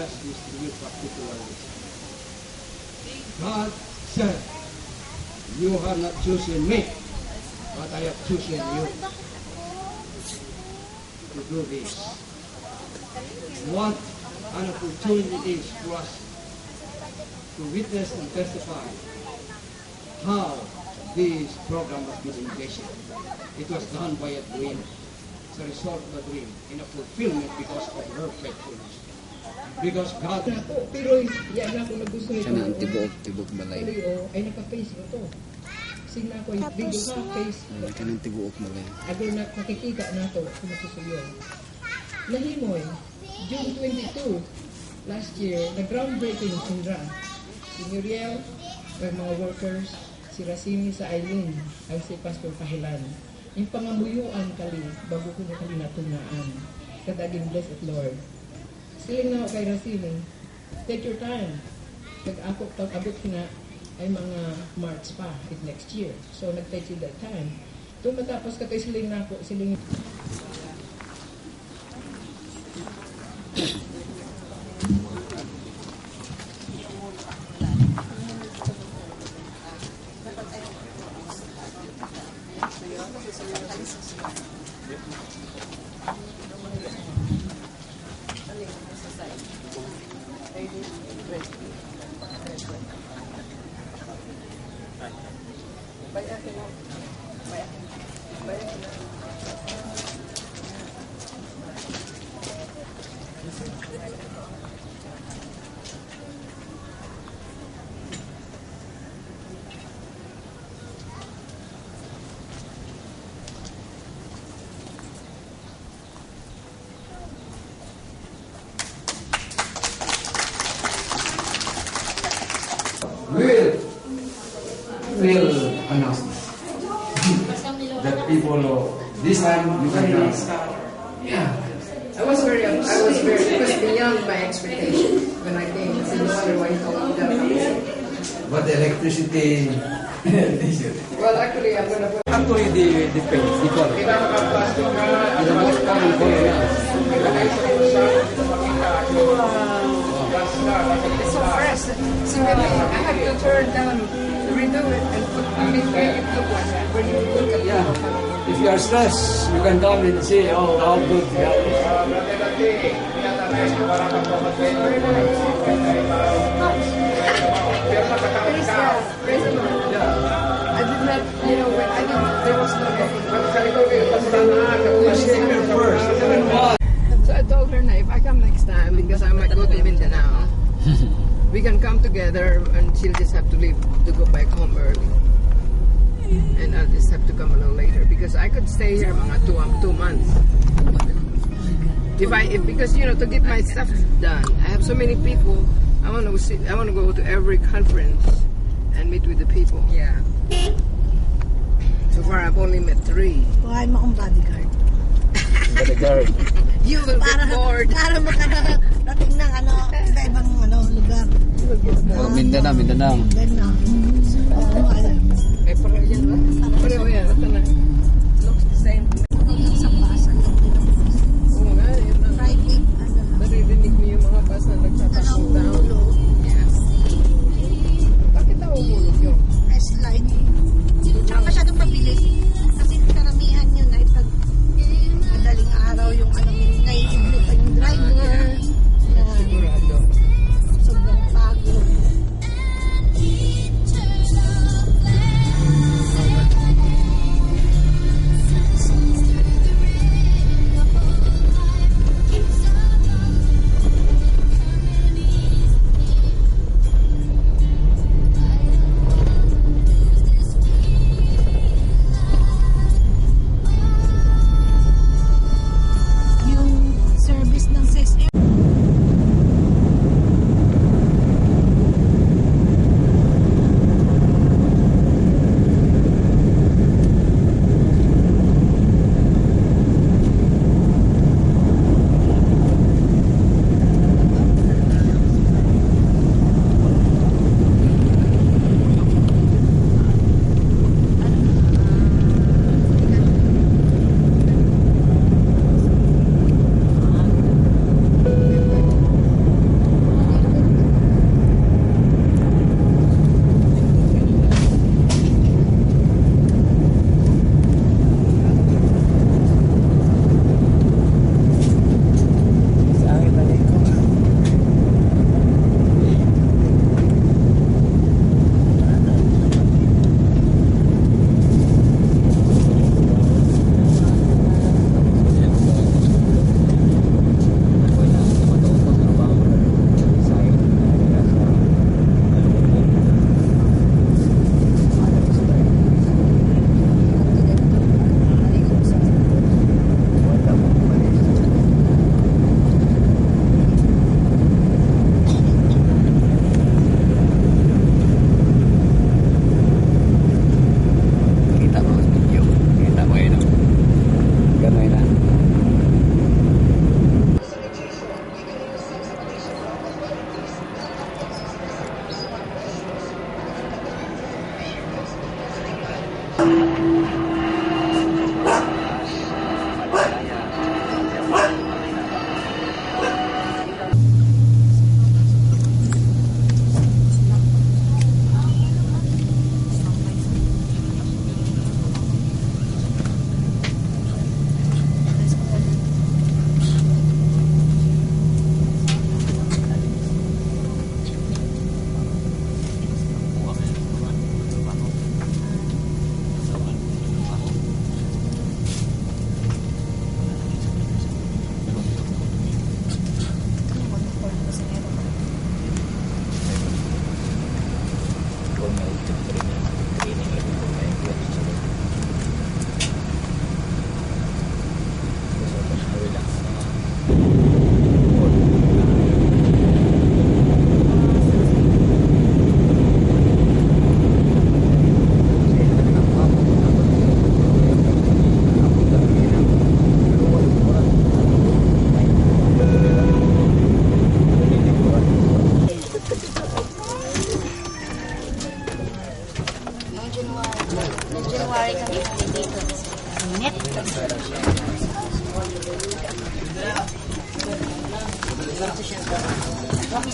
address this to you particularly. God said, you have not chosen me, but I have chosen you to do this. What an opportunity it is for us to witness and testify how this program has been envisioned. It was done by a dream. It's a result of a dream in a fulfillment because of her faithfulness. Because God... Pero yan na ako nagusto ito. Siya na ang tibok balay. Ay naka-face ko to. Kasi na ako yung video ka, face. Siya na ang tibok balay. Agad na nakikita na ito kung masusuyon. Nahimoy, June 22, last year, nag-groundbreaking Sindra. Si Muriel, ang mga workers, si Racini sa Eileen, ang si Pastor Kahilan. Yung pangamuyuan kali, bago ko na kali natunaan. Kadaging bless at Lord. Siling na ako kay Racini, take your time. Pag-abot na ay mga March pa, it next year. So, nag-take you that time. Kung matapos ka kay siling na ako, siling... will announce that people know this time you can dance. Yeah. I was it was beyond my expectation when I came. I no wonder why he told me that. But the electricity... Well, actually, I'm gonna put... Actually, the paint, the color. The most common color now. It's so fresh. So I had to turn down, redo it, and put make it look like that. When you look at Yeah. If you are stressed, you can come and see how good you are. I did not, when I didn't, there was no effort. So I told her, if I come next time, because I might go to Mindanao, we can come together and she'll just have to leave to go back home early. And I'll just have to come a little later because I could stay here mga 2 months. Because to get my stuff done, I have so many people. I want to go to every conference and meet with the people. Yeah. So far, I've only met 3. Kuhain mo akong bodyguard. Bodyguard. You will get bored. Para makarating ng iba-ibang lugar. Oh, Mindanao. Mindanao. Oo, alam. Eh, pareho yan ba? Pareho yan. Ito na. Looks the same. Sa basa. Oo nga, yun na. Friday. Naririnig mo yung mga bus na nagtatakong down. Yes. Bakit nahulog yun? Slide. Tsaka masyadong mabilis. Kasi karamihan yun ay pag madaling araw yung naiiblo pa yung driver. Sigurado. Sobrang pagod. Yung service ng SIS Noong January kami dito. Init. Kami